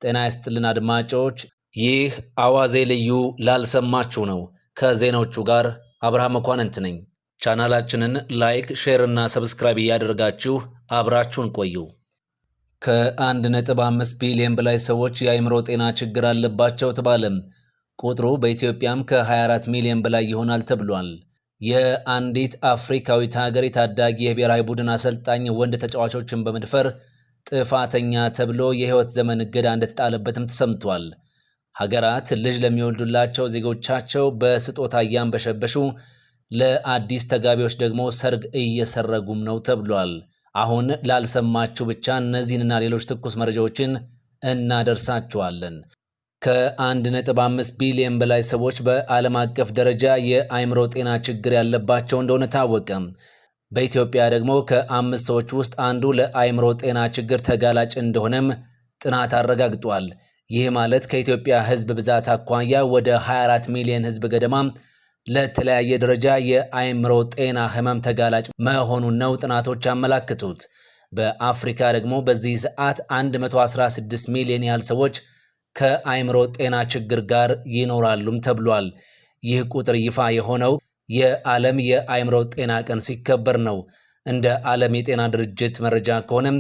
ጤና ይስጥልን አድማጮች፣ ይህ አዋዜ ልዩ ላልሰማችሁ ነው። ከዜናዎቹ ጋር አብርሃም መኳንንት ነኝ። ቻናላችንን ላይክ፣ ሼር እና ሰብስክራይብ እያደረጋችሁ አብራችሁን ቆዩ። ከ1.5 ቢሊዮን በላይ ሰዎች የአእምሮ ጤና ችግር አለባቸው ተባለም። ቁጥሩ በኢትዮጵያም ከ24 ሚሊዮን በላይ ይሆናል ተብሏል። የአንዲት አፍሪካዊት ሀገር የታዳጊ የብሔራዊ ቡድን አሰልጣኝ ወንድ ተጫዋቾችን በመድፈር ጥፋተኛ ተብሎ የህይወት ዘመን እገዳ እንደተጣለበትም ተሰምቷል። ሀገራት ልጅ ለሚወልዱላቸው ዜጎቻቸው በስጦታ እያንበሸበሹ ለአዲስ ተጋቢዎች ደግሞ ሰርግ እየሰረጉም ነው ተብሏል። አሁን ላልሰማችሁ ብቻ እነዚህንና ሌሎች ትኩስ መረጃዎችን እናደርሳችኋለን። ከ1.5 ቢሊዮን በላይ ሰዎች በዓለም አቀፍ ደረጃ የአእምሮ ጤና ችግር ያለባቸው እንደሆነ ታወቀ። በኢትዮጵያ ደግሞ ከ5 ሰዎች ውስጥ አንዱ ለአእምሮ ጤና ችግር ተጋላጭ እንደሆነም ጥናት አረጋግጧል። ይህ ማለት ከኢትዮጵያ ህዝብ ብዛት አኳያ ወደ 24 ሚሊዮን ህዝብ ገደማ ለተለያየ ደረጃ የአእምሮ ጤና ህመም ተጋላጭ መሆኑን ነው ጥናቶች ያመላክቱት። በአፍሪካ ደግሞ በዚህ ሰዓት 116 ሚሊዮን ያህል ሰዎች ከአእምሮ ጤና ችግር ጋር ይኖራሉም ተብሏል። ይህ ቁጥር ይፋ የሆነው የዓለም የአእምሮ ጤና ቀን ሲከበር ነው። እንደ ዓለም የጤና ድርጅት መረጃ ከሆነም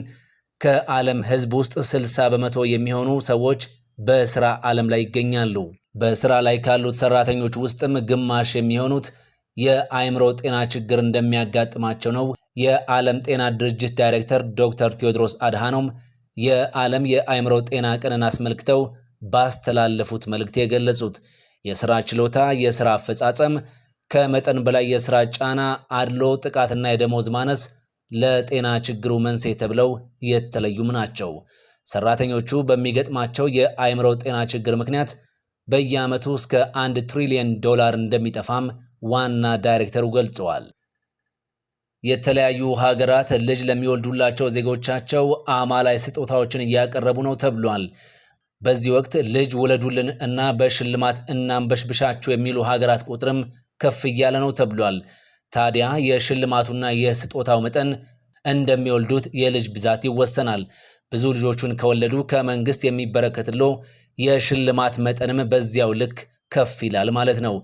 ከዓለም ህዝብ ውስጥ 60 በመቶ የሚሆኑ ሰዎች በስራ ዓለም ላይ ይገኛሉ። በስራ ላይ ካሉት ሰራተኞች ውስጥም ግማሽ የሚሆኑት የአእምሮ ጤና ችግር እንደሚያጋጥማቸው ነው የዓለም ጤና ድርጅት ዳይሬክተር ዶክተር ቴዎድሮስ አድሃኖም የዓለም የአእምሮ ጤና ቀንን አስመልክተው ባስተላለፉት መልእክት የገለጹት። የስራ ችሎታ፣ የስራ አፈጻጸም፣ ከመጠን በላይ የስራ ጫና፣ አድሎ፣ ጥቃትና የደሞዝ ማነስ ለጤና ችግሩ መንስኤ ተብለው የተለዩም ናቸው። ሰራተኞቹ በሚገጥማቸው የአእምሮ ጤና ችግር ምክንያት በየዓመቱ እስከ $1 ትሪሊየን እንደሚጠፋም ዋና ዳይሬክተሩ ገልጸዋል። የተለያዩ ሀገራት ልጅ ለሚወልዱላቸው ዜጎቻቸው አማላይ ስጦታዎችን እያቀረቡ ነው ተብሏል። በዚህ ወቅት ልጅ ውለዱልን እና በሽልማት እናንበሽብሻችሁ የሚሉ ሀገራት ቁጥርም ከፍ እያለ ነው ተብሏል። ታዲያ የሽልማቱና የስጦታው መጠን እንደሚወልዱት የልጅ ብዛት ይወሰናል። ብዙ ልጆቹን ከወለዱ ከመንግስት የሚበረከትለው የሽልማት መጠንም በዚያው ልክ ከፍ ይላል ማለት ነው።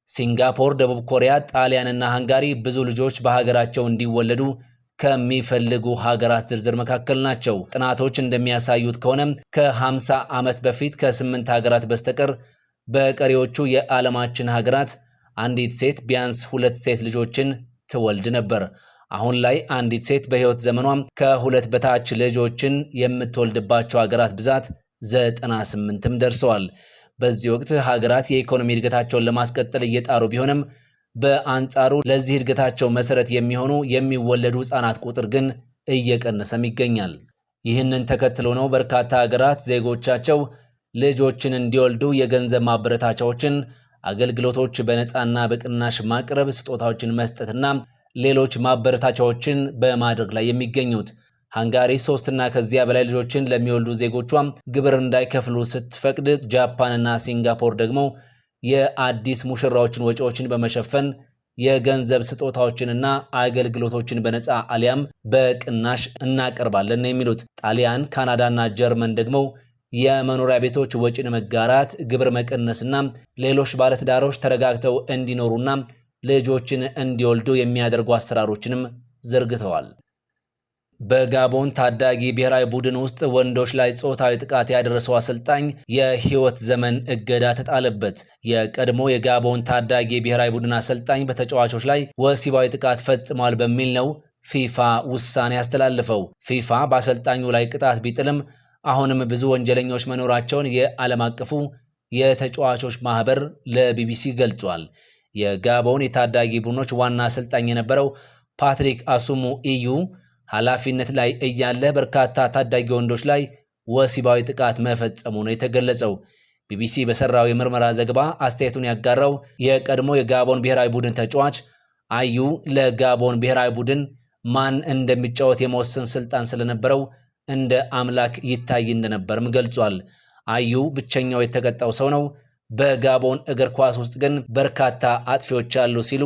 ሲንጋፖር፣ ደቡብ ኮሪያ፣ ጣሊያንና ሃንጋሪ ብዙ ልጆች በሀገራቸው እንዲወለዱ ከሚፈልጉ ሀገራት ዝርዝር መካከል ናቸው። ጥናቶች እንደሚያሳዩት ከሆነ ከ50 ዓመት በፊት ከ8 ሀገራት በስተቀር በቀሪዎቹ የዓለማችን ሀገራት አንዲት ሴት ቢያንስ 2 ሴት ልጆችን ትወልድ ነበር። አሁን ላይ አንዲት ሴት በህይወት ዘመኗም ከ2 በታች ልጆችን የምትወልድባቸው ሀገራት ብዛት 98ም ደርሰዋል። በዚህ ወቅት ሀገራት የኢኮኖሚ እድገታቸውን ለማስቀጠል እየጣሩ ቢሆንም በአንጻሩ ለዚህ እድገታቸው መሰረት የሚሆኑ የሚወለዱ ህጻናት ቁጥር ግን እየቀነሰም ይገኛል። ይህንን ተከትሎ ነው በርካታ ሀገራት ዜጎቻቸው ልጆችን እንዲወልዱ የገንዘብ ማበረታቻዎችን፣ አገልግሎቶች በነፃና በቅናሽ ማቅረብ፣ ስጦታዎችን መስጠትና ሌሎች ማበረታቻዎችን በማድረግ ላይ የሚገኙት። ሃንጋሪ 3 እና ከዚያ በላይ ልጆችን ለሚወልዱ ዜጎቿ ግብር እንዳይከፍሉ ስትፈቅድ፣ ጃፓንና ሲንጋፖር ደግሞ የአዲስ ሙሽራዎችን ወጪዎችን በመሸፈን የገንዘብ ስጦታዎችንና አገልግሎቶችን በነፃ አሊያም በቅናሽ እናቀርባለን ነው የሚሉት። ጣሊያን፣ ካናዳና ጀርመን ደግሞ የመኖሪያ ቤቶች ወጪን መጋራት፣ ግብር መቀነስና ሌሎች ባለትዳሮች ተረጋግተው እንዲኖሩና ልጆችን እንዲወልዱ የሚያደርጉ አሰራሮችንም ዘርግተዋል። በጋቦን ታዳጊ ብሔራዊ ቡድን ውስጥ ወንዶች ላይ ጾታዊ ጥቃት ያደረሰው አሰልጣኝ የህይወት ዘመን እገዳ ተጣለበት። የቀድሞ የጋቦን ታዳጊ ብሔራዊ ቡድን አሰልጣኝ በተጫዋቾች ላይ ወሲባዊ ጥቃት ፈጽሟል በሚል ነው ፊፋ ውሳኔ ያስተላለፈው። ፊፋ በአሰልጣኙ ላይ ቅጣት ቢጥልም አሁንም ብዙ ወንጀለኞች መኖራቸውን የዓለም አቀፉ የተጫዋቾች ማህበር ለቢቢሲ ገልጿል። የጋቦን የታዳጊ ቡድኖች ዋና አሰልጣኝ የነበረው ፓትሪክ አሱሙ ኢዩ ኃላፊነት ላይ እያለ በርካታ ታዳጊ ወንዶች ላይ ወሲባዊ ጥቃት መፈጸሙ ነው የተገለጸው። ቢቢሲ በሰራው የምርመራ ዘገባ አስተያየቱን ያጋራው የቀድሞ የጋቦን ብሔራዊ ቡድን ተጫዋች አዩ ለጋቦን ብሔራዊ ቡድን ማን እንደሚጫወት የመወሰን ስልጣን ስለነበረው እንደ አምላክ ይታይ እንደነበርም ገልጿል። አዩ ብቸኛው የተቀጣው ሰው ነው። በጋቦን እግር ኳስ ውስጥ ግን በርካታ አጥፊዎች አሉ ሲሉ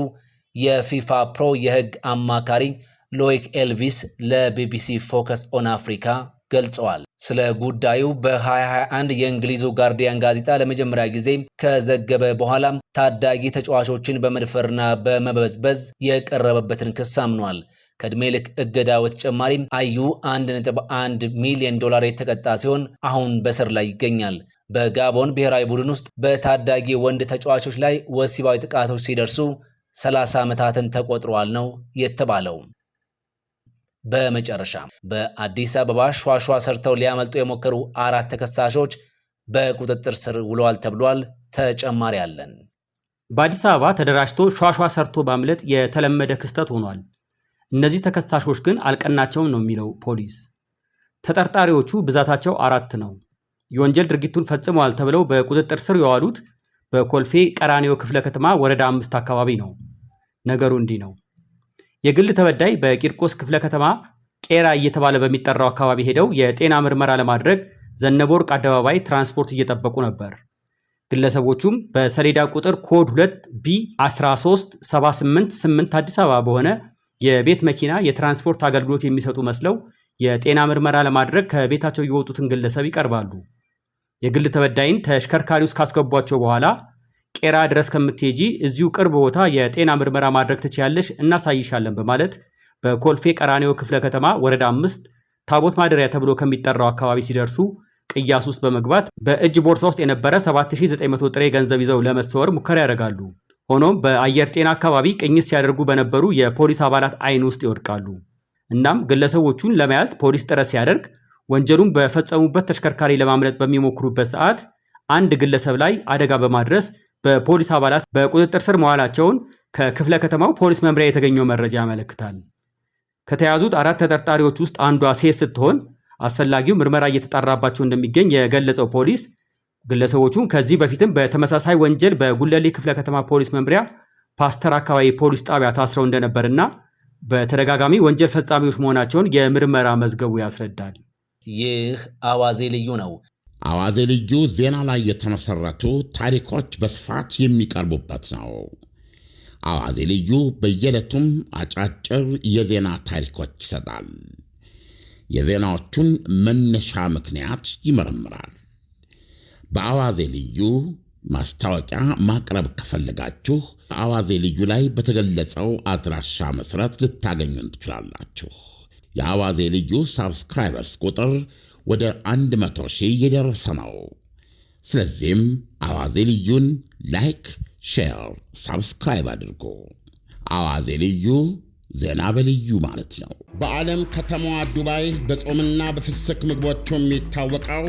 የፊፋ ፕሮ የህግ አማካሪ ሎይክ ኤልቪስ ለቢቢሲ ፎከስ ኦን አፍሪካ ገልጸዋል። ስለ ጉዳዩ በ2021 የእንግሊዙ ጋርዲያን ጋዜጣ ለመጀመሪያ ጊዜ ከዘገበ በኋላ ታዳጊ ተጫዋቾችን በመድፈርና በመበዝበዝ የቀረበበትን ክስ አምኗል። ከዕድሜ ልክ እገዳ በተጨማሪም አዩ $1.1 ሚሊዮን የተቀጣ ሲሆን አሁን በስር ላይ ይገኛል። በጋቦን ብሔራዊ ቡድን ውስጥ በታዳጊ ወንድ ተጫዋቾች ላይ ወሲባዊ ጥቃቶች ሲደርሱ 30 ዓመታትን ተቆጥረዋል ነው የተባለው። በመጨረሻ በአዲስ አበባ ሿሿ ሰርተው ሊያመልጡ የሞከሩ 4 ተከሳሾች በቁጥጥር ስር ውለዋል ተብሏል። ተጨማሪ አለን። በአዲስ አበባ ተደራጅቶ ሿሿ ሰርቶ ማምለጥ የተለመደ ክስተት ሆኗል። እነዚህ ተከሳሾች ግን አልቀናቸውም ነው የሚለው ፖሊስ። ተጠርጣሪዎቹ ብዛታቸው 4 ነው። የወንጀል ድርጊቱን ፈጽመዋል ተብለው በቁጥጥር ስር የዋሉት በኮልፌ ቀራኒዮ ክፍለ ከተማ ወረዳ 5 አካባቢ ነው። ነገሩ እንዲህ ነው። የግል ተበዳይ በቂርቆስ ክፍለ ከተማ ቄራ እየተባለ በሚጠራው አካባቢ ሄደው የጤና ምርመራ ለማድረግ ዘነበወርቅ አደባባይ ትራንስፖርት እየጠበቁ ነበር። ግለሰቦቹም በሰሌዳ ቁጥር ኮድ 2B13788 አዲስ አበባ በሆነ የቤት መኪና የትራንስፖርት አገልግሎት የሚሰጡ መስለው የጤና ምርመራ ለማድረግ ከቤታቸው የወጡትን ግለሰብ ይቀርባሉ። የግል ተበዳይን ተሽከርካሪ ውስጥ ካስገቧቸው በኋላ ቄራ ድረስ ከምትሄጂ እዚሁ ቅርብ ቦታ የጤና ምርመራ ማድረግ ትችያለሽ፣ እናሳይሻለን በማለት በኮልፌ ቀራኒዮ ክፍለ ከተማ ወረዳ 5 ታቦት ማደሪያ ተብሎ ከሚጠራው አካባቢ ሲደርሱ ቅያስ ውስጥ በመግባት በእጅ ቦርሳ ውስጥ የነበረ 7900 ጥሬ ገንዘብ ይዘው ለመሰወር ሙከራ ያደርጋሉ። ሆኖም በአየር ጤና አካባቢ ቅኝት ሲያደርጉ በነበሩ የፖሊስ አባላት አይን ውስጥ ይወድቃሉ። እናም ግለሰቦቹን ለመያዝ ፖሊስ ጥረት ሲያደርግ ወንጀሉን በፈጸሙበት ተሽከርካሪ ለማምለጥ በሚሞክሩበት ሰዓት አንድ ግለሰብ ላይ አደጋ በማድረስ በፖሊስ አባላት በቁጥጥር ስር መዋላቸውን ከክፍለ ከተማው ፖሊስ መምሪያ የተገኘው መረጃ ያመለክታል። ከተያዙት 4 ተጠርጣሪዎች ውስጥ አንዷ ሴት ስትሆን አስፈላጊው ምርመራ እየተጣራባቸው እንደሚገኝ የገለጸው ፖሊስ ግለሰቦቹን ከዚህ በፊትም በተመሳሳይ ወንጀል በጉለሌ ክፍለ ከተማ ፖሊስ መምሪያ ፓስተር አካባቢ ፖሊስ ጣቢያ ታስረው እንደነበርና በተደጋጋሚ ወንጀል ፈጻሚዎች መሆናቸውን የምርመራ መዝገቡ ያስረዳል። ይህ አዋዜ ልዩ ነው። አዋዜ ልዩ ዜና ላይ የተመሰረቱ ታሪኮች በስፋት የሚቀርቡበት ነው። አዋዜ ልዩ በየዕለቱም አጫጭር የዜና ታሪኮች ይሰጣል። የዜናዎቹን መነሻ ምክንያት ይመረምራል። በአዋዜ ልዩ ማስታወቂያ ማቅረብ ከፈለጋችሁ አዋዜ ልዩ ላይ በተገለጸው አድራሻ መሰረት ልታገኙን ትችላላችሁ። የአዋዜ ልዩ ሳብስክራይበርስ ቁጥር ወደ 100,000 እየደረሰ ነው። ስለዚህም አዋዜ ልዩን ላይክ፣ ሼር፣ ሳብስክራይብ አድርጉ። አዋዜ ልዩ ዜና በልዩ ማለት ነው። በዓለም ከተማዋ ዱባይ በጾምና በፍስክ ምግቦቹ የሚታወቀው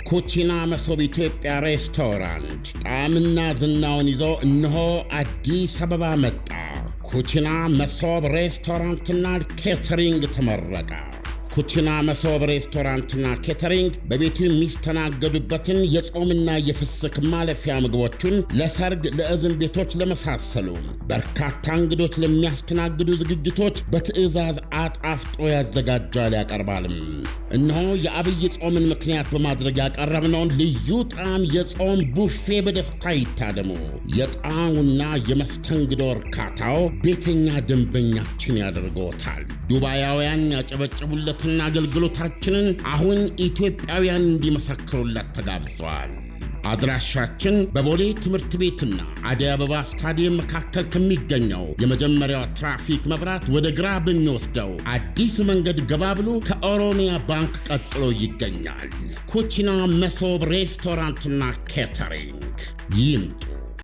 ኩቺና መሶብ ኢትዮጵያ ሬስቶራንት ጣዕምና ዝናውን ይዞ እነሆ አዲስ አበባ መጣ። ኩቺና መሶብ ሬስቶራንትና ኬተሪንግ ተመረቀ። ኩቺና መሶብ ሬስቶራንትና ኬተሪንግ በቤቱ የሚስተናገዱበትን የጾምና የፍስክ ማለፊያ ምግቦችን ለሰርግ፣ ለእዝን ቤቶች ለመሳሰሉ በርካታ እንግዶች ለሚያስተናግዱ ዝግጅቶች በትዕዛዝ አጣፍጦ ያዘጋጃል ያቀርባልም። እነሆ የአብይ ጾምን ምክንያት በማድረግ ያቀረብነውን ልዩ ጣዕም የጾም ቡፌ በደስታ ይታደሙ። የጣዕሙና የመስተንግዶ እርካታው ቤተኛ ደንበኛችን ያደርገዎታል። ዱባያውያን ያጨበጨቡለትና አገልግሎታችንን አሁን ኢትዮጵያውያን እንዲመሰክሩለት ተጋብዘዋል። አድራሻችን በቦሌ ትምህርት ቤትና አደይ አበባ ስታዲየም መካከል ከሚገኘው የመጀመሪያው ትራፊክ መብራት ወደ ግራ በሚወስደው አዲስ መንገድ ገባ ብሎ ከኦሮሚያ ባንክ ቀጥሎ ይገኛል። ኩቺና መሶብ ሬስቶራንትና ኬተሪንግ ይምጡ።